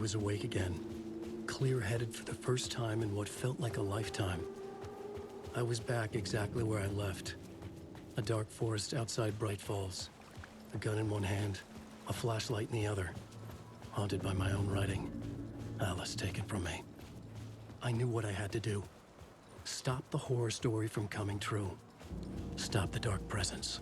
was awake again, clear-headed for the first time in what felt like a lifetime. I was back exactly where I left. A dark forest outside Bright Falls. A gun in one hand, a flashlight in the other. Haunted by my own writing. Alice taken from me. I knew what I had to do. Stop the horror story from coming true. Stop the dark presence.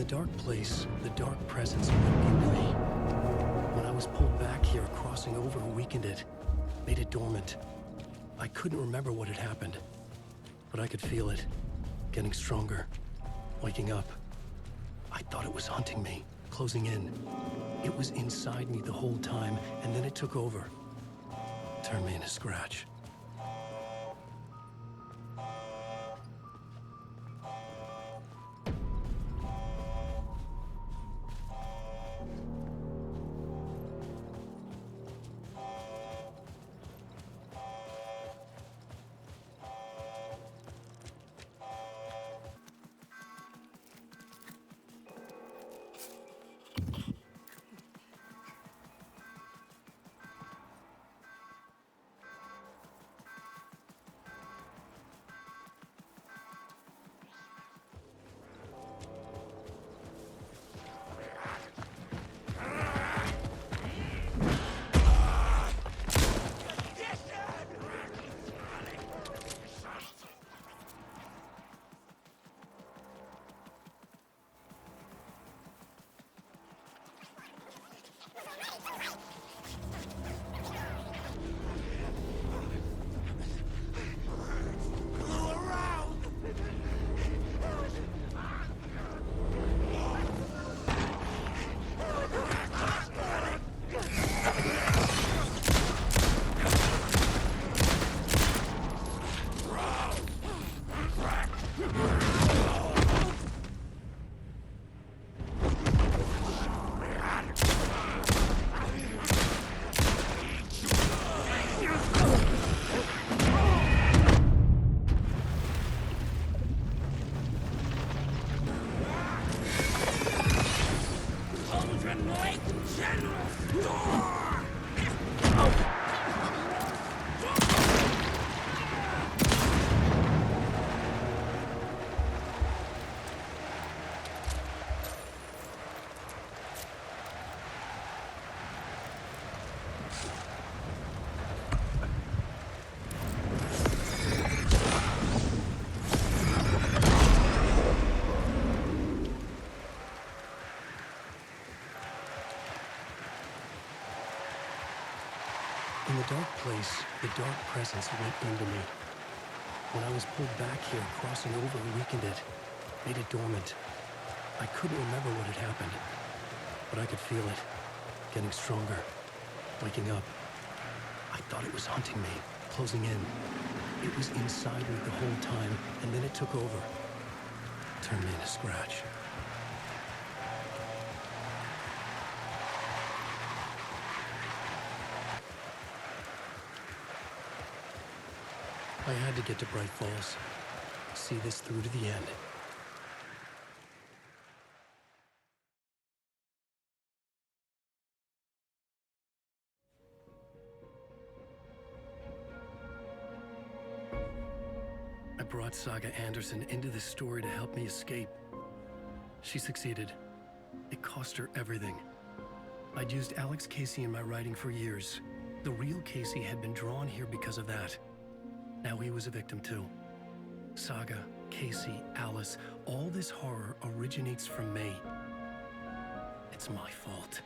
dark place, the dark presence went into me. When I was pulled back here, crossing over weakened it, made it dormant. I couldn't remember what had happened, but I could feel it, getting stronger, waking up. I thought it was hunting me, closing in. It was inside me the whole time, and then it took over. Turned me into scratch. In the dark place, the dark presence went into me. When I was pulled back here, crossing over weakened it, made it dormant. I couldn't remember what had happened, but I could feel it, getting stronger, waking up. I thought it was hunting me, closing in. It was inside me the whole time, and then it took over. Turned me into scratch. I had to get to Bright Falls. See this through to the end. I brought Saga Anderson into this story to help me escape. She succeeded. It cost her everything. I'd used Alex Casey in my writing for years. The real Casey had been drawn here because of that. Now he was a victim too. Saga, Casey, Alice, all this horror originates from me. It's my fault.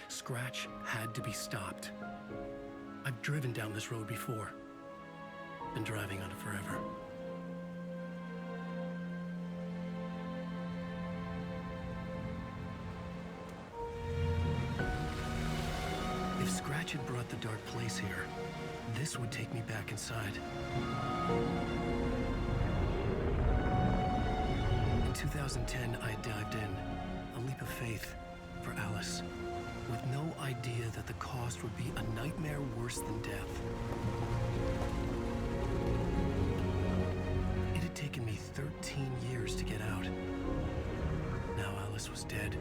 Scratch had to be stopped. I've driven down this road before. Been driving on it forever. If Scratch had brought the dark place here, this would take me back inside. In 2010, I dived in, a leap of faith for Alice, with no idea that the cost would be a nightmare worse than death. It had taken me 13 years to get out. Now Alice was dead,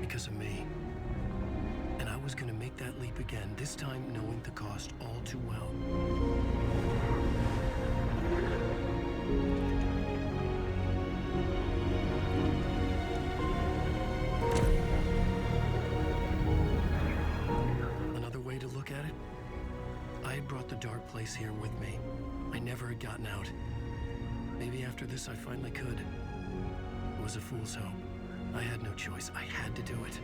because of me. And I was gonna make that leap again, this time knowing the cost all too well. Another way to look at it, I had brought the dark place here with me. I never had gotten out. Maybe after this I finally could. It was a fool's hope. I had no choice. I had to do it.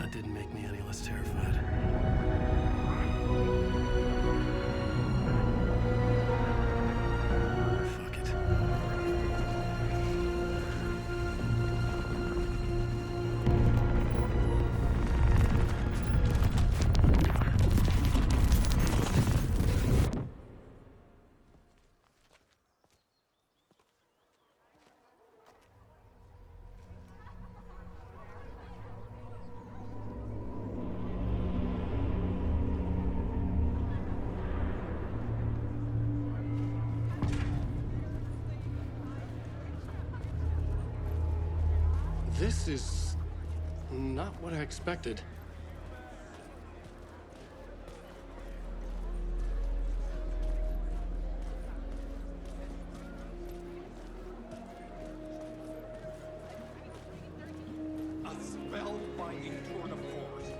That didn't make me any less terrified. Fuck it. This is not what I expected. A spellbinding tour de force.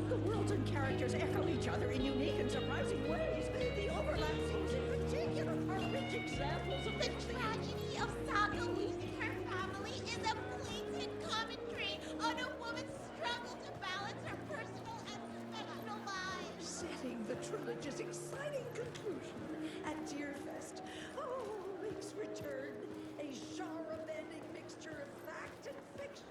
The worlds and characters echo each other in unique and surprising ways. The overlap scenes in particular are rich examples of The tragedy of Saga losing her family is a blatant commentary on a woman's struggle to balance her personal and professional lives. setting the trilogy's exciting conclusion at Deerfest. Oh, Link's return, a genre-bending mixture of fact and fiction.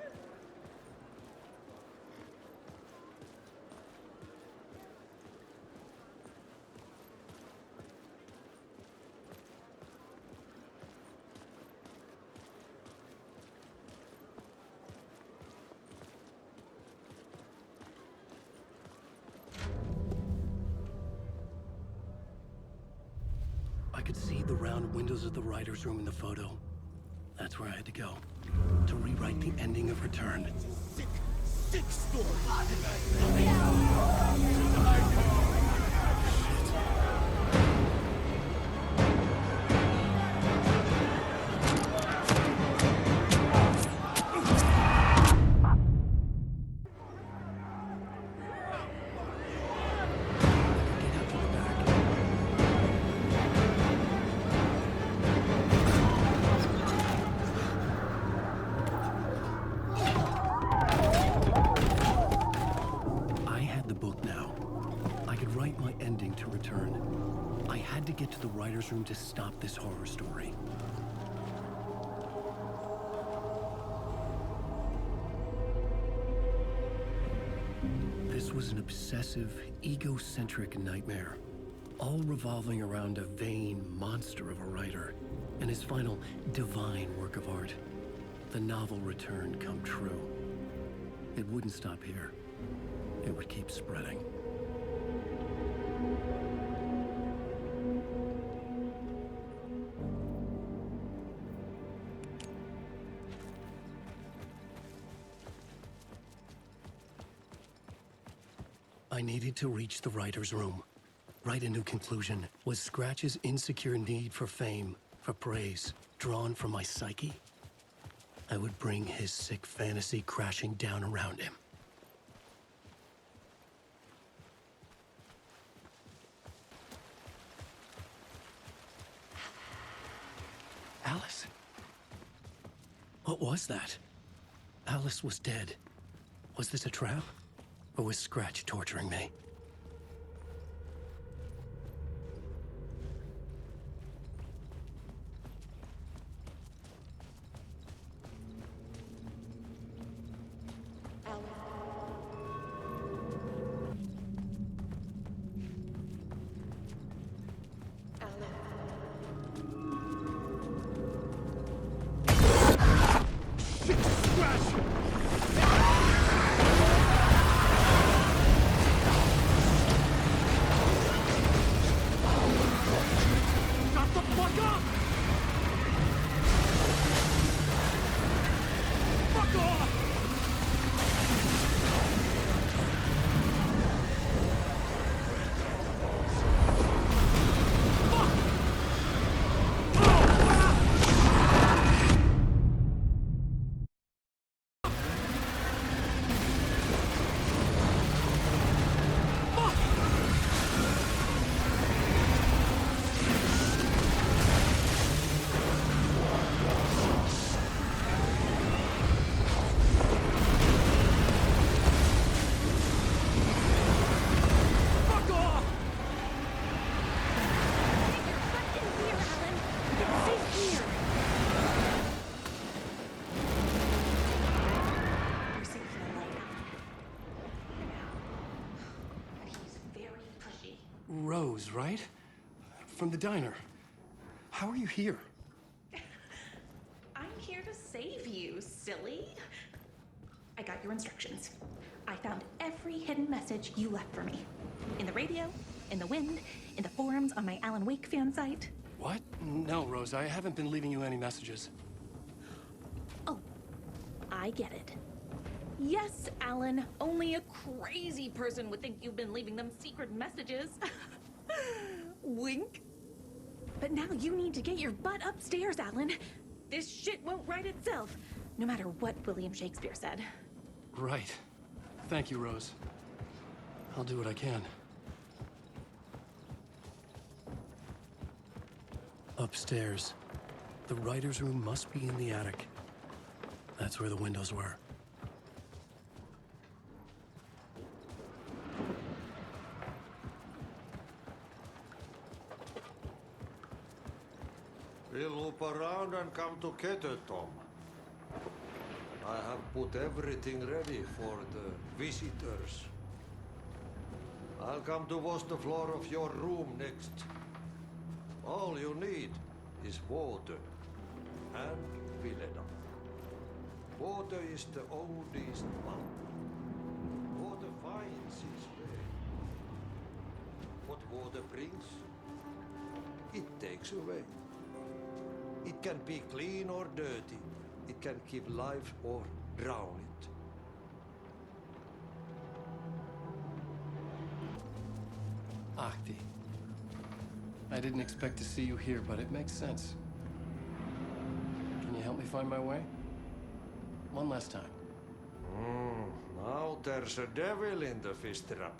I could see the round windows of the writer's room in the photo. That's where I had to go. To rewrite the ending of Return. Sick story. Get out to the back. I had the book now. I could write my ending to Return. I had to get to the writer's room to stop this horror story. This was an obsessive, egocentric nightmare, all revolving around a vain monster of a writer and his final divine work of art, the novel Return come true. It wouldn't stop here. It would keep spreading. I needed to reach the writer's room. Write a new conclusion. Was Scratch's insecure need for fame, for praise, drawn from my psyche? I would bring his sick fantasy crashing down around him. Alice? What was that? Alice was dead. Was this a trap? Or was Scratch torturing me? Rose, right? From the diner. How are you here? I'm here to save you, silly. I got your instructions. I found every hidden message you left for me. In the radio, in the wind, in the forums on my Alan Wake fan site. What? No, Rose, I haven't been leaving you any messages. Oh, I get it. Yes, Alan, only a crazy person would think you've been leaving them secret messages. Wink. But now you need to get your butt upstairs, Alan. This shit won't right itself, no matter what William Shakespeare said. Right. Thank you, Rose. I'll do what I can. Upstairs. The writer's room must be in the attic. That's where the windows were. We'll loop around and come together, Tom. I have put everything ready for the visitors. I'll come to wash the floor of your room next. All you need is water and Vileda. Water is the oldest one. Water finds its way. What water brings, it takes away. It can be clean or dirty. It can keep life or drown it. Ahti. I didn't expect to see you here, but it makes sense. Can you help me find my way? One last time. Now there's a devil in the fish trap.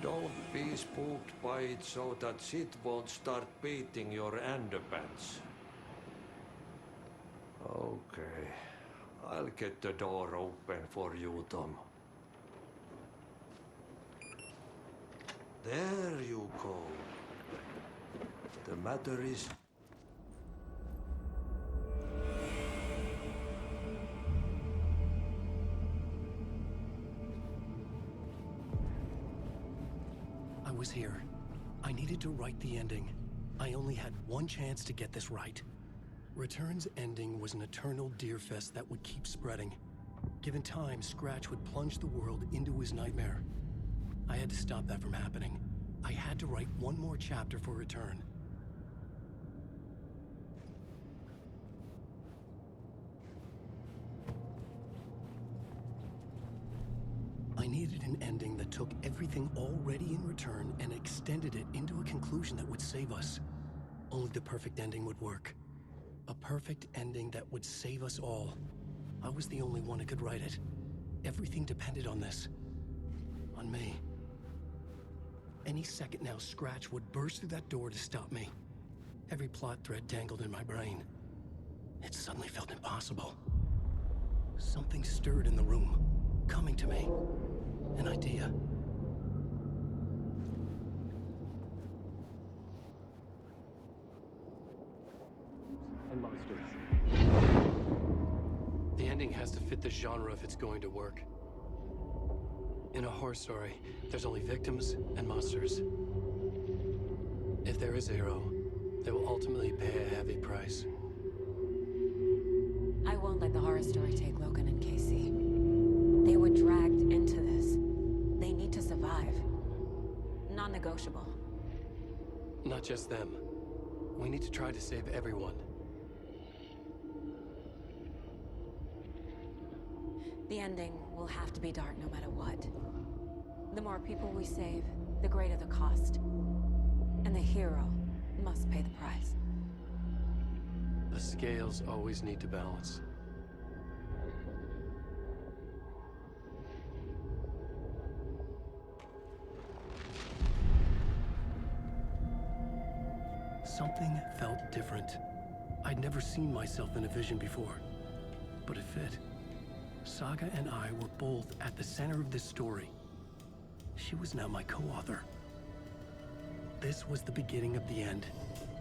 Don't be spooked by it so that shit won't start beating your underpants. Okay. I'll get the door open for you, Tom. There you go. The matter is... I was here. I needed to write the ending. I only had one chance to get this right. Return's ending was an eternal Deerfest that would keep spreading. Given time, Scratch would plunge the world into his nightmare. I had to stop that from happening. I had to write one more chapter for Return. I needed an ending that took everything already in Return and extended it into a conclusion that would save us. Only the perfect ending would work. A perfect ending that would save us all. I was the only one who could write it. Everything depended on this. On me. Any second now, Scratch would burst through that door to stop me. Every plot thread tangled in my brain. It suddenly felt impossible. Something stirred in the room, coming to me. An idea. And monsters. The ending has to fit the genre if it's going to work. In a horror story, there's only victims and monsters. If there is a hero, they will ultimately pay a heavy price. I won't let the horror story take Logan and Casey. They were dragged into this. They need to survive. Non-negotiable. Not just them. We need to try to save everyone. The ending will have to be dark no matter what. The more people we save, the greater the cost. And the hero must pay the price. The scales always need to balance. Something felt different. I'd never seen myself in a vision before, but it fit. Saga and I were both at the center of this story. She was now my co-author. This was the beginning of the end.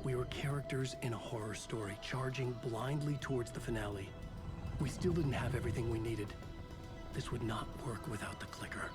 We were characters in a horror story, charging blindly towards the finale. We still didn't have everything we needed. This would not work without the clicker.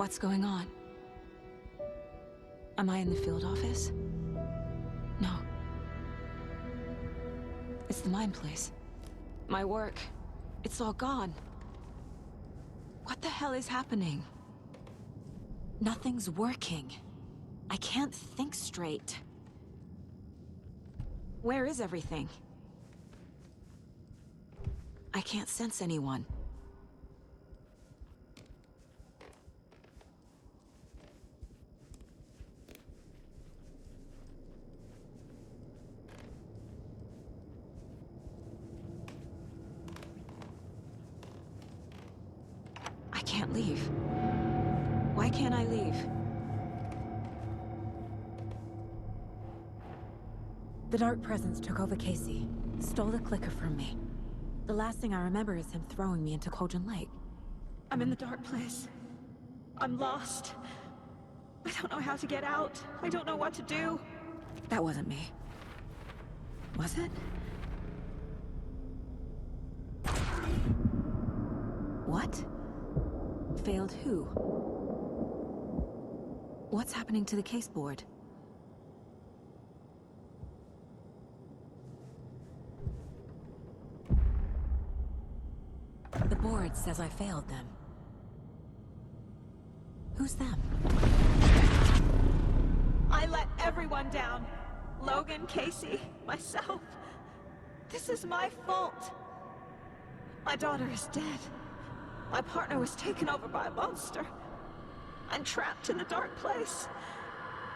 What's going on? Am I in the field office? No. It's the mine place. My work. It's all gone. What the hell is happening? Nothing's working. I can't think straight. Where is everything? I can't sense anyone. I can't leave. Why can't I leave? The Dark Presence took over Casey, stole the clicker from me. The last thing I remember is him throwing me into Cauldron Lake. I'm in the dark place. I'm lost. I don't know how to get out. I don't know what to do. That wasn't me. Was it? What? Failed who? What's happening to the case board? The board says I failed them. Who's them? I let everyone down. Logan, Casey, myself. This is my fault. My daughter is dead. My partner was taken over by a monster. I'm trapped in the dark place.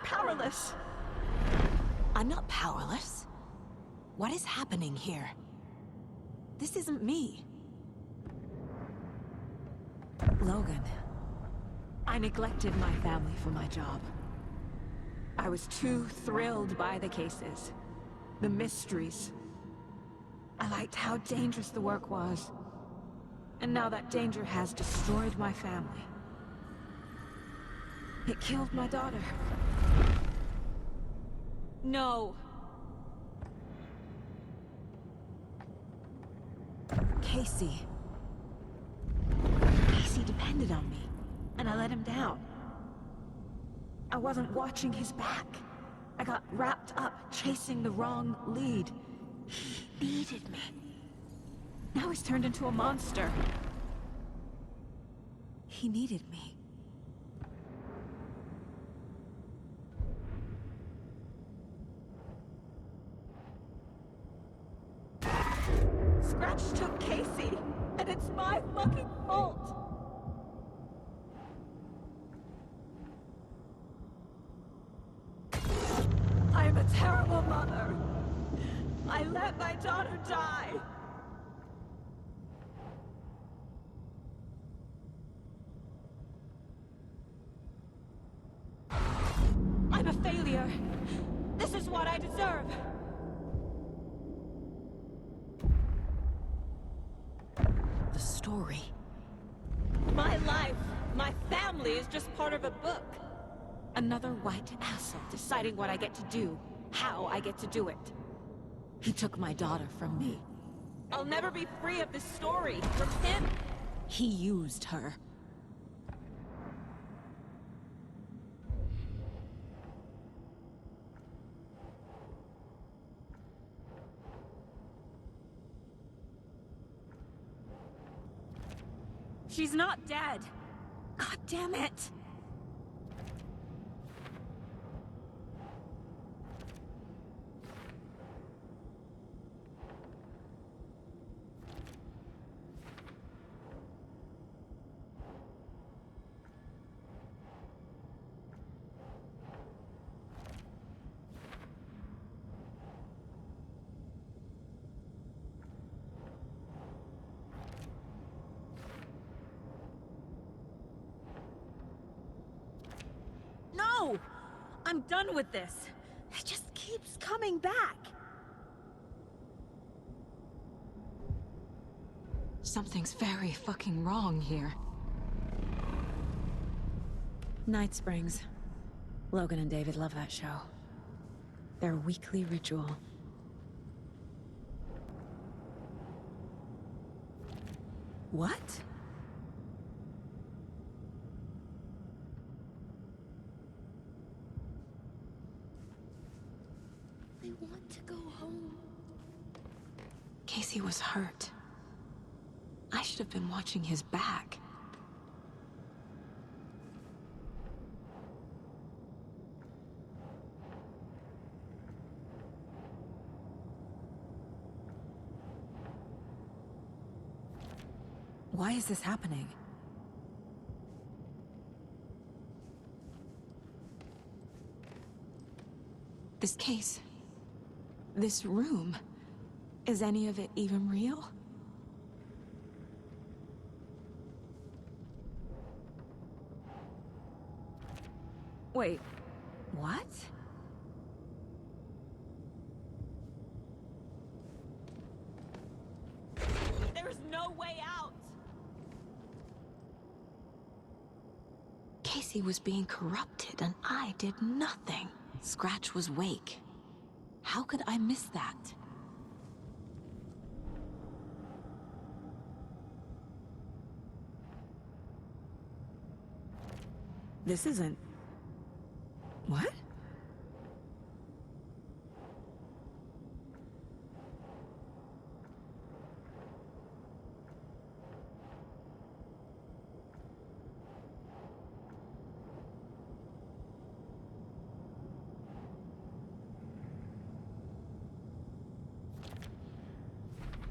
Powerless. I'm not powerless. What is happening here? This isn't me. Logan. I neglected my family for my job. I was too thrilled by the cases. The mysteries. I liked how dangerous the work was. And now that danger has destroyed my family. It killed my daughter. No. Casey. Casey depended on me, and I let him down. I wasn't watching his back. I got wrapped up chasing the wrong lead. He needed me. Now he's turned into a monster. He needed me. Scratch took Casey, and it's my fucking fault. I'm a terrible mother. I let my daughter die. I'm a failure. This is what I deserve. The story. My life, my family is just part of a book. Another white asshole deciding what I get to do, how I get to do it. He took my daughter from me. I'll never be free of this story from him. He used her. She's not dead. God damn it. No! I'm done with this. It just keeps coming back. Something's very fucking wrong here. Night Springs. Logan and David love that show. Their weekly ritual. What? want to go home. Casey was hurt. I should have been watching his back. Why is this happening? This case, this room, is any of it even real? Wait, what? There's no way out! Casey was being corrupted and I did nothing. Scratch was Wake. How could I miss that? This isn't... What?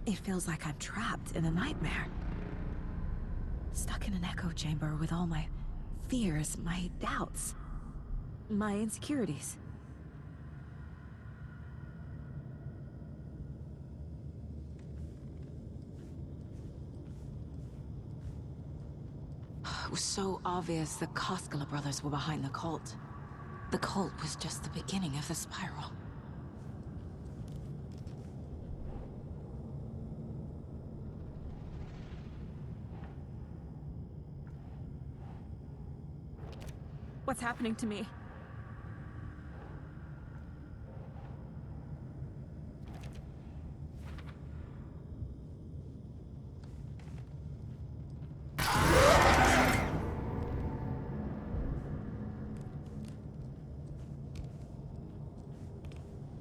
It feels like I'm trapped in a nightmare. Stuck in an echo chamber with all my fears, my doubts, my insecurities. It was so obvious the Koskela brothers were behind the cult. The cult was just the beginning of the spiral. What's happening to me?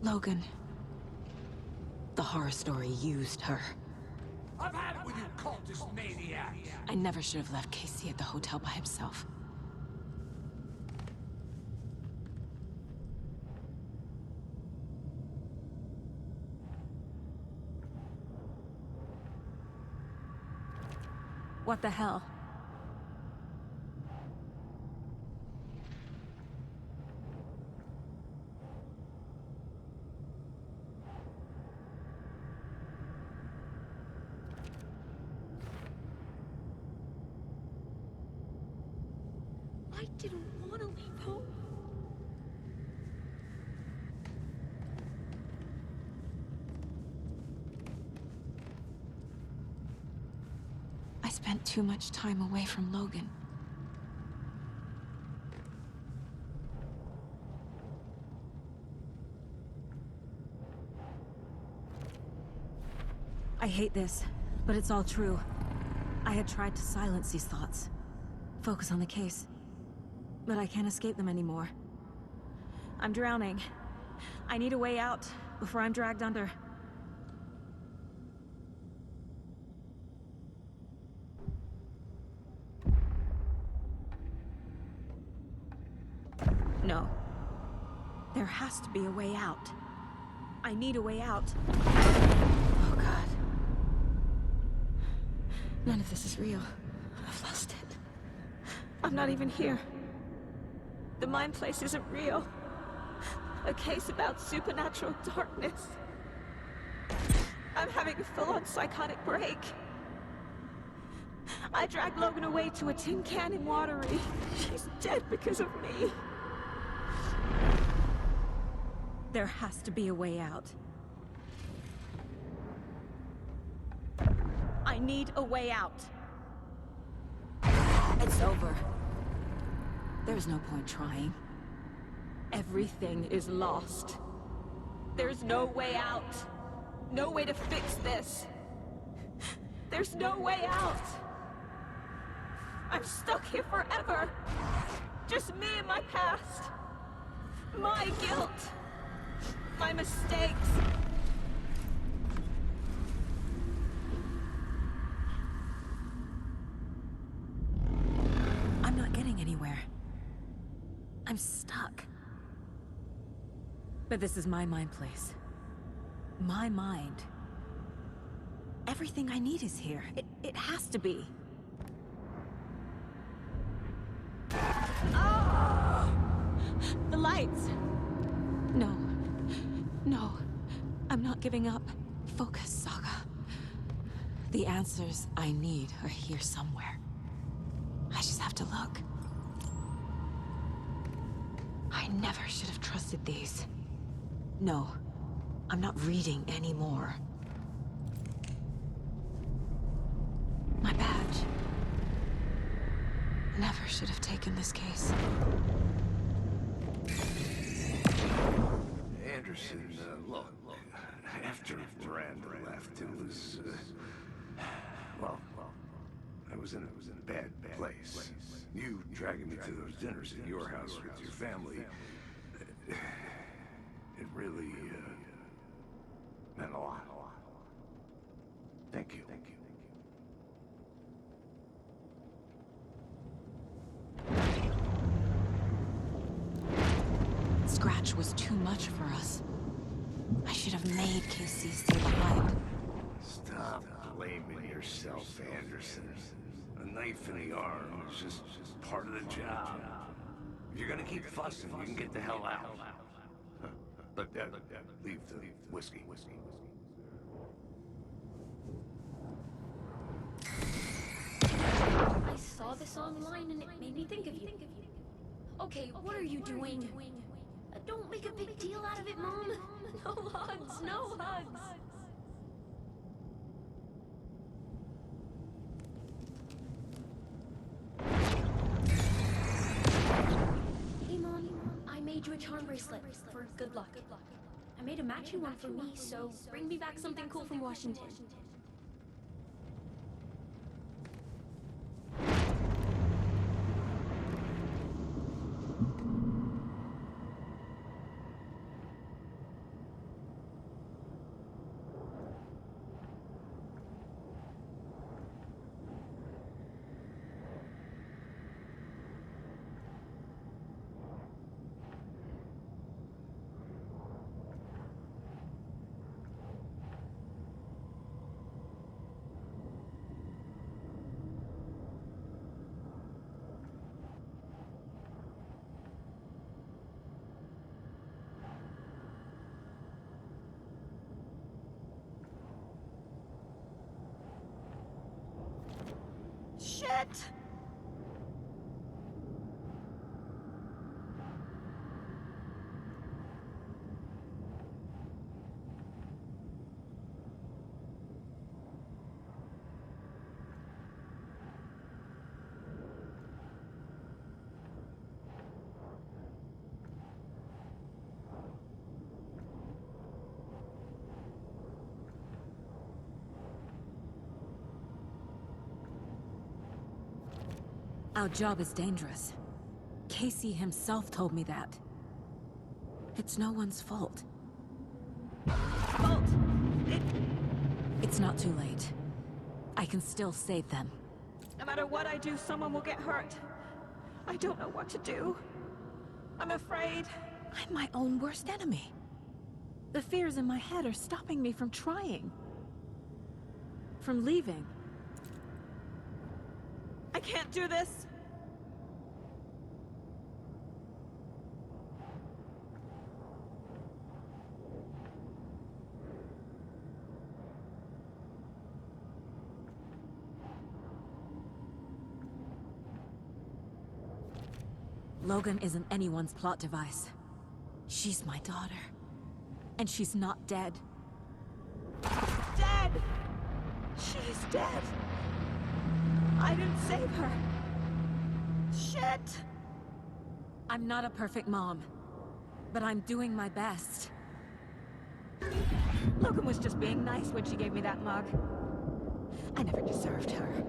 Logan. The horror story used her. I've had it with you cultist maniacs! I never should have left Casey at the hotel by himself. What the hell? I didn't want to leave home. I spent too much time away from Logan. I hate this, but it's all true. I had tried to silence these thoughts, focus on the case, but I can't escape them anymore. I'm drowning. I need a way out before I'm dragged under. No. There has to be a way out. I need a way out. Oh, God. None of this is real. I've lost it. I'm not even here. The mind place isn't real. A case about supernatural darkness. I'm having a full-on psychotic break. I dragged Logan away to a tin can in Watery. She's dead because of me. There has to be a way out. I need a way out. It's over. There's no point trying. Everything is lost. There's no way out. No way to fix this. There's no way out. I'm stuck here forever. Just me and my past. My guilt. My mistakes. I'm not getting anywhere. I'm stuck. But this is my mind place. My mind. Everything I need is here. It has to be. Oh! The lights. No. No. I'm not giving up. Focus, Saga. The answers I need are here somewhere. I just have to look. I never should have trusted these. No. I'm not reading anymore. My badge. Never should have taken this case. Anderson, look, after Miranda left, it was, well, I was in a bad place. You dragging me to those dinners at your house with your family, it really, meant a lot. Thank you. Scratch was too much for us. I should have made Casey stay behind. Stop blaming yourself, Anderson. A knife in the arm is just part of the job. If you're gonna keep fussing, you can get the hell out. But leave the whiskey. I saw this online and it made me think of you. Okay, what are you doing? Don't make a big deal out of it, Mom. No hugs, no hugs. Hey, Mom, I made you a charm bracelet for good luck. I made a matching one for me, so bring me back something cool from Washington. Shit! Our job is dangerous. Casey himself told me that. It's no one's fault. Fault! It's not too late. I can still save them. No matter what I do, someone will get hurt. I don't know what to do. I'm afraid. I'm my own worst enemy. The fears in my head are stopping me from trying. From leaving. I can't do this. Logan isn't anyone's plot device. She's my daughter. And she's not dead. Dead! She's dead! I didn't save her. Shit! I'm not a perfect mom, but I'm doing my best. Logan was just being nice when she gave me that mug. I never deserved her.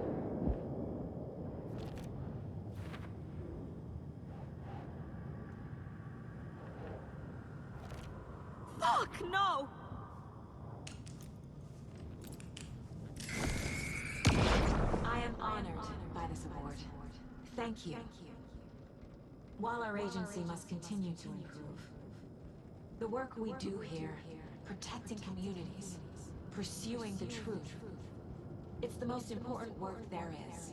Fuck! Fuck, no! I am honored by this award. Thank you. While our agency must continue to improve, the work we do here, protecting communities, pursuing the truth, it's the most important work there is.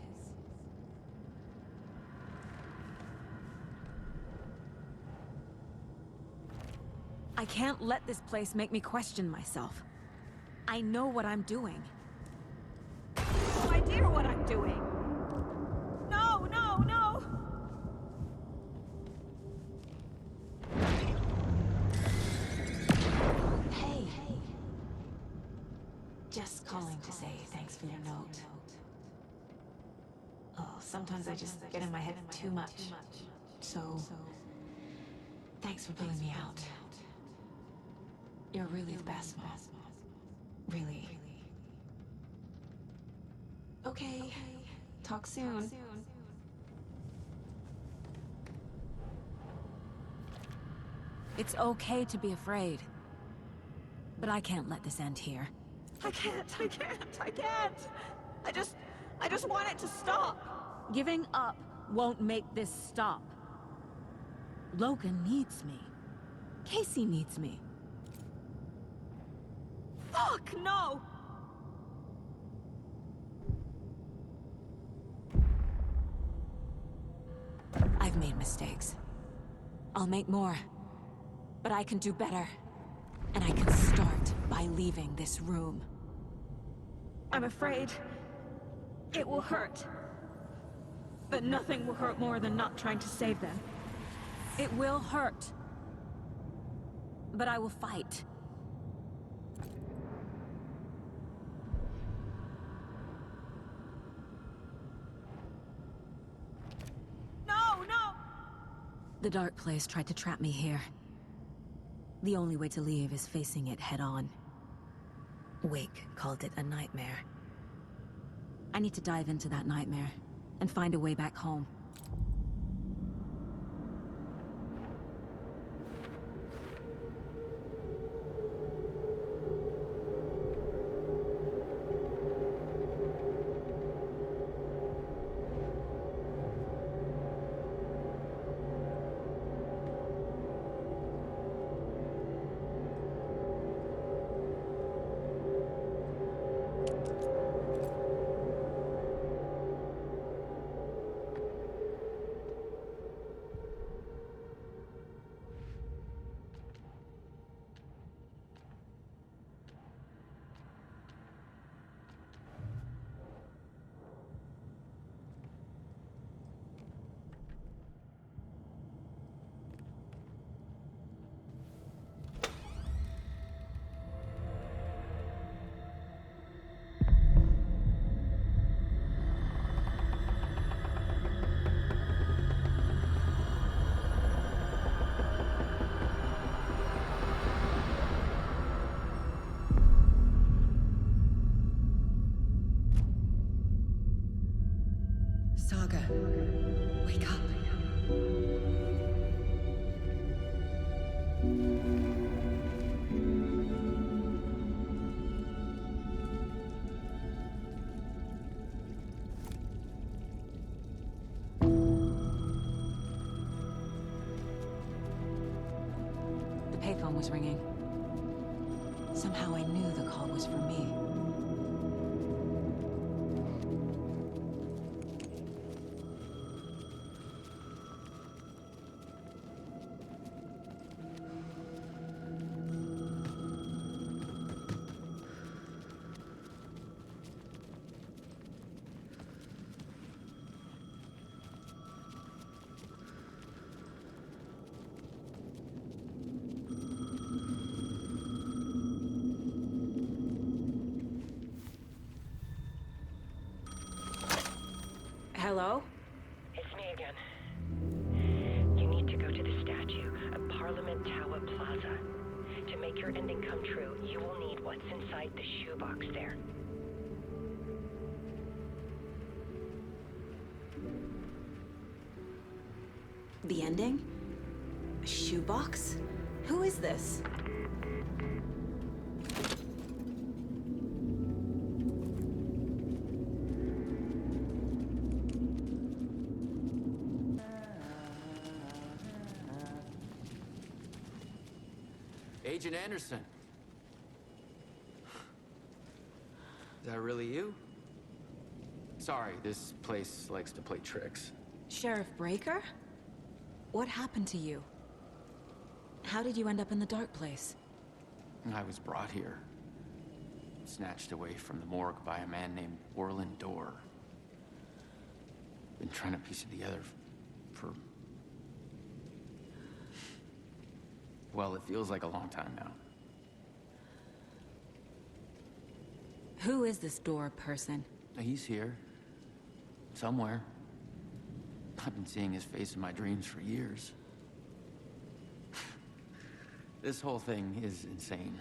I can't let this place make me question myself. I know what I'm doing. No idea what I'm doing. No, no, no! Hey. Just calling to say thanks for your note. Oh, sometimes I just get in my head too much. So, thanks for pulling me out. You're really the best, Mom. Really. Okay. Talk soon. It's okay to be afraid. But I can't let this end here. I can't. I just want it to stop. Giving up won't make this stop. Logan needs me. Casey needs me. Fuck, no! I've made mistakes. I'll make more. But I can do better. And I can start by leaving this room. I'm afraid it will hurt. But nothing will hurt more than not trying to save them. It will hurt. But I will fight. No, no! The dark place tried to trap me here. The only way to leave is facing it head-on. Wake called it a nightmare. I need to dive into that nightmare and find a way back home. Saga, wake up. The payphone was ringing. Somehow I knew the call was for me. Hello? It's me again. You need to go to the statue at Parliament Tower Plaza. To make your ending come true, you will need what's inside the shoebox there. The ending? A shoebox? Who is this? Agent Anderson. Is that really you? Sorry, this place likes to play tricks. Sheriff Breaker? What happened to you? How did you end up in the dark place? I was brought here. Snatched away from the morgue by a man named Orland Dorr. Been trying to piece it together for... well, it feels like a long time now. Who is this Dorr person? He's here. Somewhere. I've been seeing his face in my dreams for years. This whole thing is insane.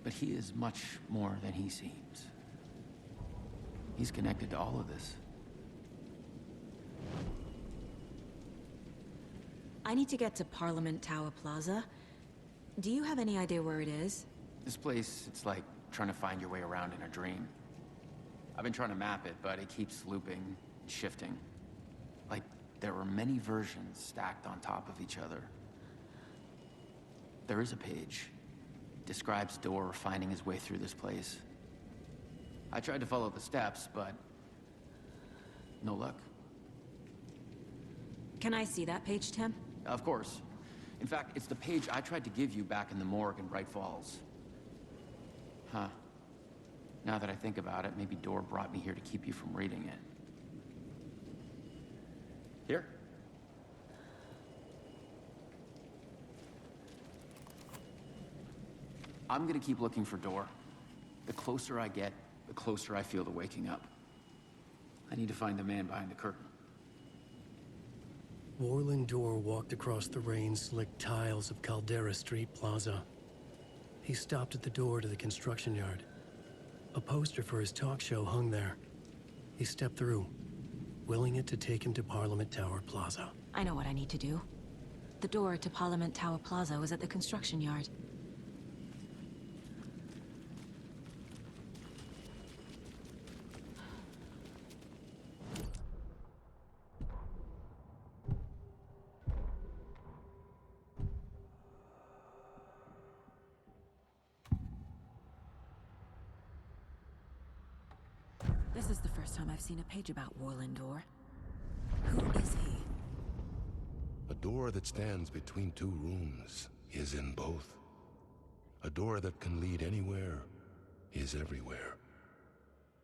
But he is much more than he seems. He's connected to all of this. I need to get to Parliament Tower Plaza. Do you have any idea where it is? This place, it's like trying to find your way around in a dream. I've been trying to map it, but it keeps looping and shifting. Like there were many versions stacked on top of each other. There is a page. Describes Dorr finding his way through this place. I tried to follow the steps, but no luck. Can I see that page, Tim? Of course. In fact, it's the page I tried to give you back in the morgue in Bright Falls. Huh. Now that I think about it, maybe Dorr brought me here to keep you from reading it. Here. I'm gonna keep looking for Dorr. The closer I get, the closer I feel to waking up. I need to find the man behind the curtain. Orland Dorr walked across the rain-slicked tiles of Caldera Street Plaza. He stopped at the door to the construction yard. A poster for his talk show hung there. He stepped through, willing it to take him to Parliament Tower Plaza. I know what I need to do. The door to Parliament Tower Plaza was at the construction yard. This is the first time I've seen a page about Orland Dorr. Who is he? A door that stands between two rooms is in both. A door that can lead anywhere is everywhere.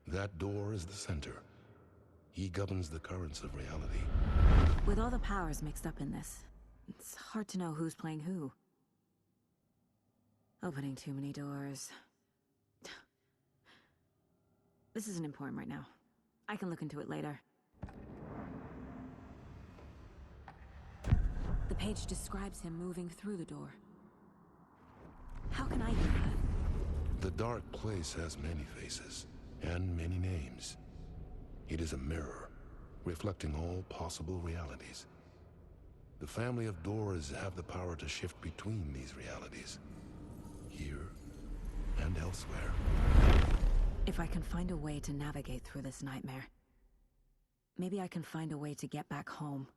That door is the center. He governs the currents of reality. With all the powers mixed up in this, it's hard to know who's playing who. Opening too many doors. This isn't important right now. I can look into it later. The page describes him moving through the door. How can I do that? The dark place has many faces and many names. It is a mirror, reflecting all possible realities. The family of Dorrs have the power to shift between these realities, here and elsewhere. If I can find a way to navigate through this nightmare, maybe I can find a way to get back home.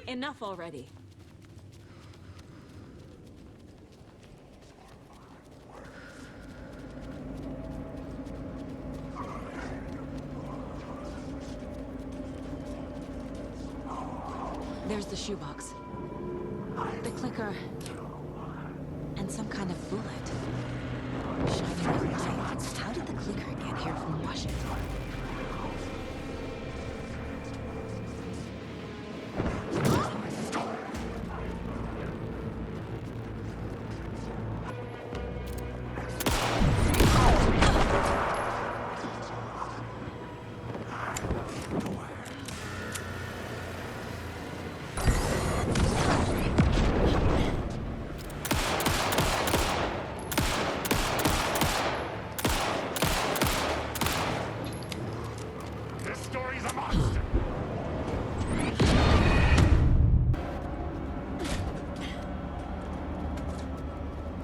Enough already. There's the shoebox. The clicker. And some kind of bullet. Shining light. How did the clicker get here from Washington?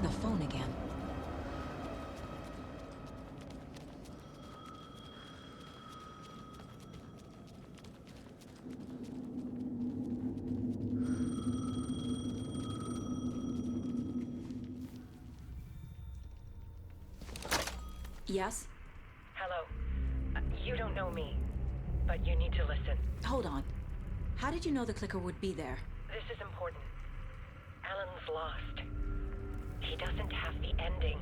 The phone again. Yes? Hello. You don't know me, but you need to listen. Hold on. How did you know the clicker would be there? This is important. Alan's lost. He doesn't have the ending.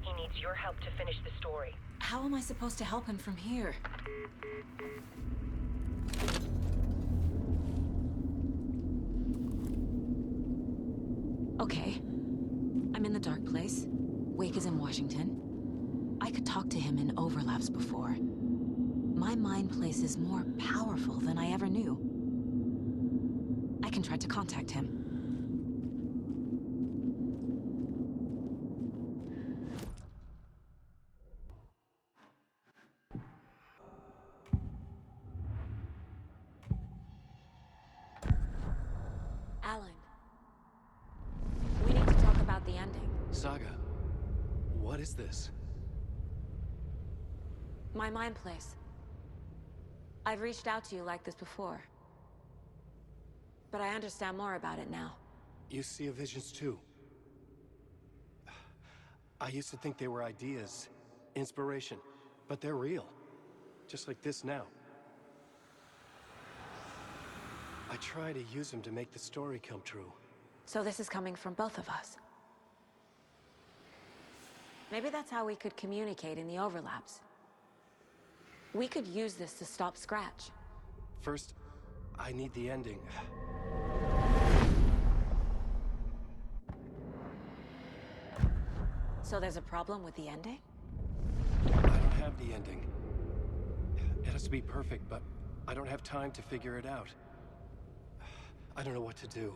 He needs your help to finish the story. How am I supposed to help him from here? Okay. I'm in the dark place. Wake is in Washington. I could talk to him in overlaps before. My mind place is more powerful than I ever knew. I can try to contact him. Alan. We need to talk about the ending. Saga, what is this? My mind place. I've reached out to you like this before. But I understand more about it now. You see visions too. I used to think they were ideas, inspiration, but they're real. Just like this now. I try to use them to make the story come true. So this is coming from both of us. Maybe that's how we could communicate in the overlaps. We could use this to stop Scratch. First, I need the ending. So there's a problem with the ending? I don't have the ending. It has to be perfect, but I don't have time to figure it out. I don't know what to do.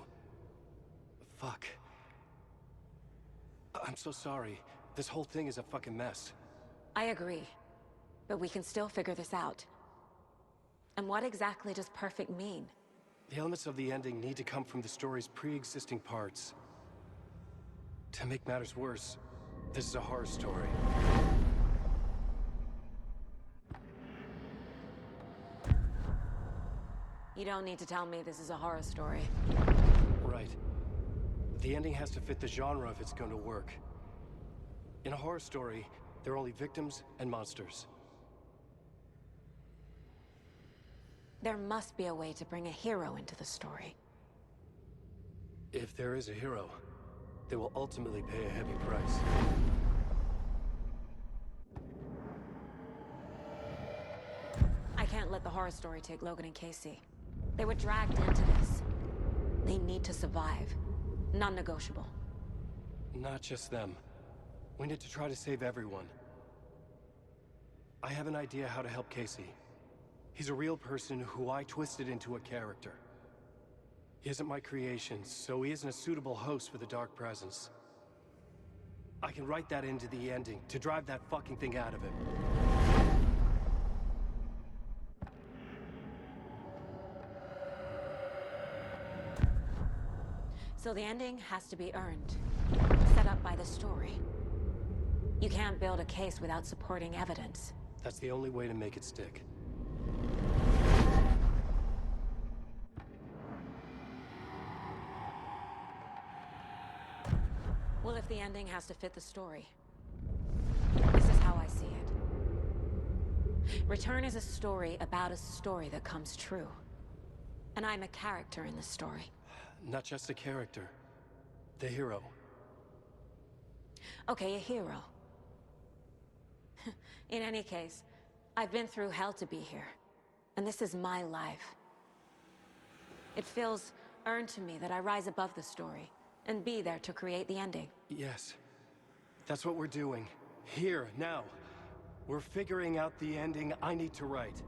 Fuck. I'm so sorry. This whole thing is a fucking mess. I agree. But we can still figure this out. And what exactly does perfect mean? The elements of the ending need to come from the story's pre-existing parts. To make matters worse, this is a horror story. You don't need to tell me this is a horror story. Right. The ending has to fit the genre if it's going to work. In a horror story, there are only victims and monsters. There must be a way to bring a hero into the story. If there is a hero, they will ultimately pay a heavy price. I can't let the horror story take Logan and Casey. They were dragged into this. They need to survive. Non-negotiable. Not just them. We need to try to save everyone. I have an idea how to help Casey. He's a real person who I twisted into a character. He isn't my creation, so he isn't a suitable host for the Dark Presence. I can write that into the ending to drive that fucking thing out of him. So the ending has to be earned. Set up by the story. You can't build a case without supporting evidence. That's the only way to make it stick. Well, if the ending has to fit the story. This is how I see it. Return is a story about a story that comes true. And I'm a character in this story. Not just a character. The hero. Okay, a hero. In any case, I've been through hell to be here. And this is my life. It feels earned to me that I rise above the story and be there to create the ending. Yes. That's what we're doing. Here, now. We're figuring out the ending I need to write.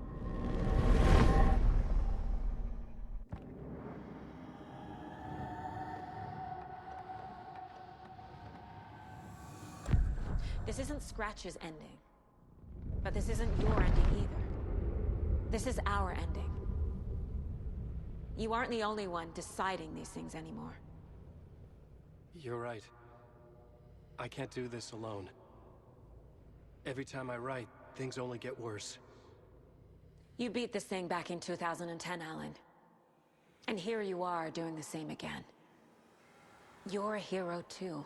This isn't Scratch's ending. But this isn't your ending either. This is our ending. You aren't the only one deciding these things anymore. You're right. I can't do this alone. Every time I write, things only get worse. You beat this thing back in 2010, Alan. And here you are doing the same again. You're a hero too.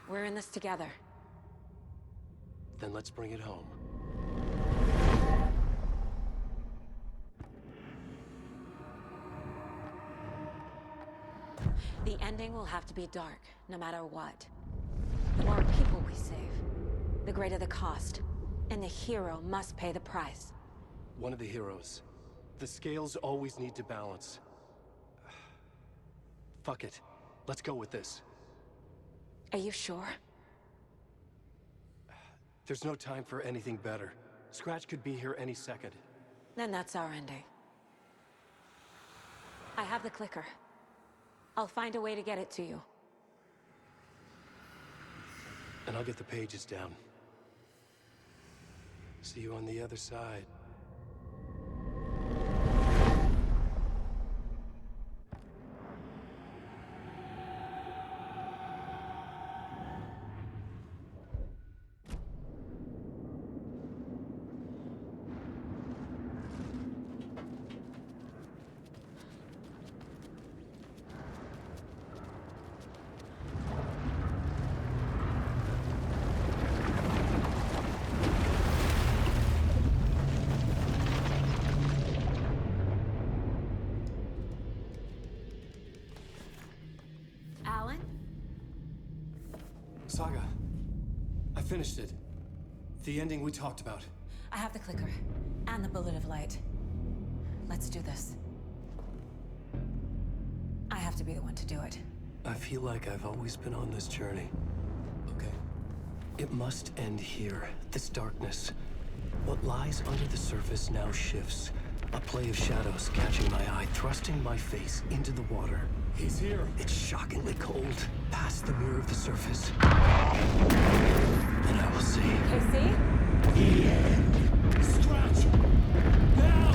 We're in this together. Then let's bring it home. The ending will have to be dark, no matter what. The more people we save, the greater the cost. And the hero must pay the price. One of the heroes. The scales always need to balance. Fuck it. Let's go with this. Are you sure? There's no time for anything better. Scratch could be here any second. Then that's our ending. I have the clicker. I'll find a way to get it to you. And I'll get the pages down. See you on the other side. Alan? Saga, I finished it. The ending we talked about. I have the clicker. And the bullet of light. Let's do this. I have to be the one to do it. I feel like I've always been on this journey. Okay. It must end here. This darkness. What lies under the surface now shifts. A play of shadows catching my eye, thrusting my face into the water. He's here. It's shockingly cold. Past the mirror of the surface. And I will see. Casey? Scratch! Now!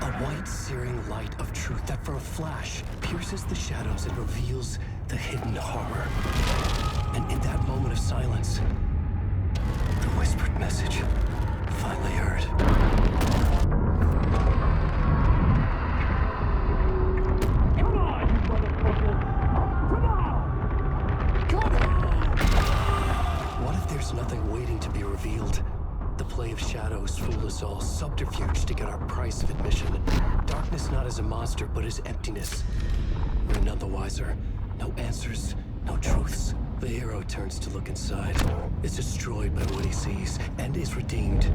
A white, searing light of truth that for a flash pierces the shadows and reveals the hidden horror. And in that moment of silence, the whispered message finally heard. Come on, you motherfucker! Come on! Come on! What if there's nothing waiting to be revealed? The play of shadows fool us all, subterfuge to get our price of admission. Darkness not as a monster, but as emptiness. We're none the wiser. No answers, no truths. The hero turns to look inside, is destroyed by what he sees, and is redeemed.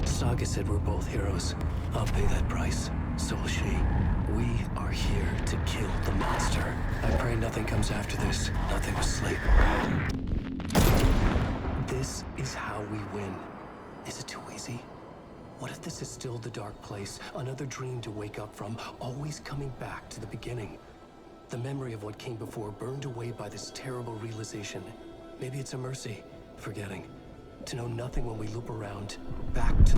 Saga said we're both heroes. I'll pay that price. So will she. We are here to kill the monster. I pray nothing comes after this. Nothing will sleep. This is how we win. Is it too easy? What if this is still the dark place? Another dream to wake up from, always coming back to the beginning. The memory of what came before burned away by this terrible realization. Maybe it's a mercy, forgetting. To know nothing when we loop around, back to...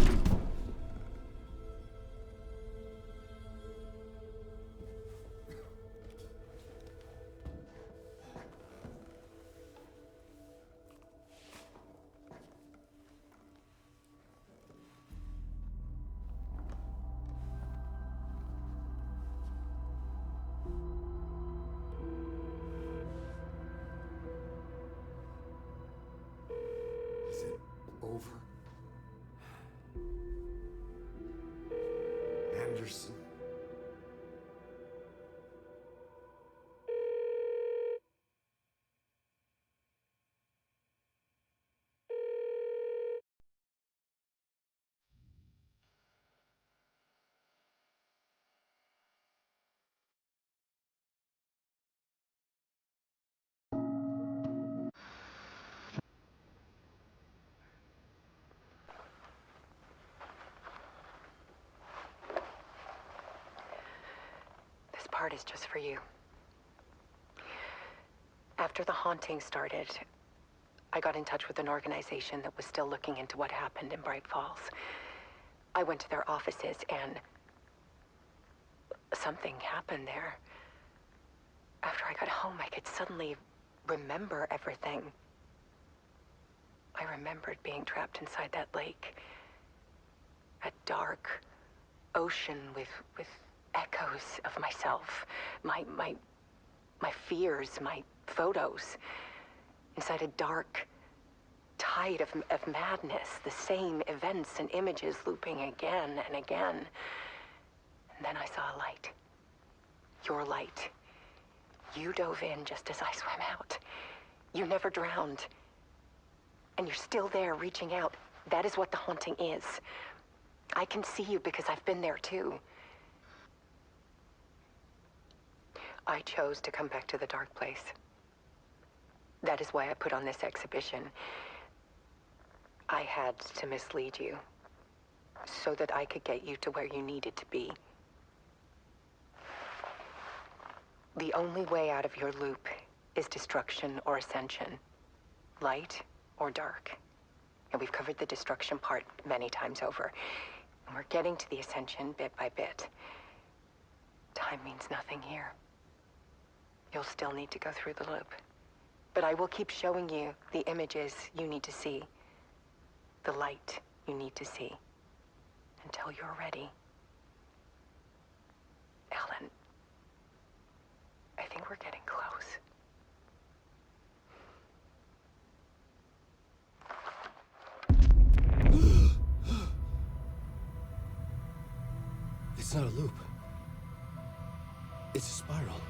part is just for you. After the haunting started, I got in touch with an organization that was still looking into what happened in Bright Falls. I went to their offices and something happened there. After I got home, I could suddenly remember everything. I remembered being trapped inside that lake. A dark ocean with echoes of myself. My fears, my photos. Inside a dark tide of madness. The same events and images looping again and again. And then I saw a light. Your light. You dove in just as I swam out. You never drowned. And you're still there reaching out. That is what the haunting is. I can see you because I've been there too. I chose to come back to the dark place. That is why I put on this exhibition. I had to mislead you so that I could get you to where you needed to be. The only way out of your loop is destruction or ascension. Light or dark. And we've covered the destruction part many times over. And we're getting to the ascension bit by bit. Time means nothing here. You'll still need to go through the loop. But I will keep showing you the images you need to see. The light you need to see. Until you're ready. Alan, I think we're getting close. It's not a loop. It's a spiral.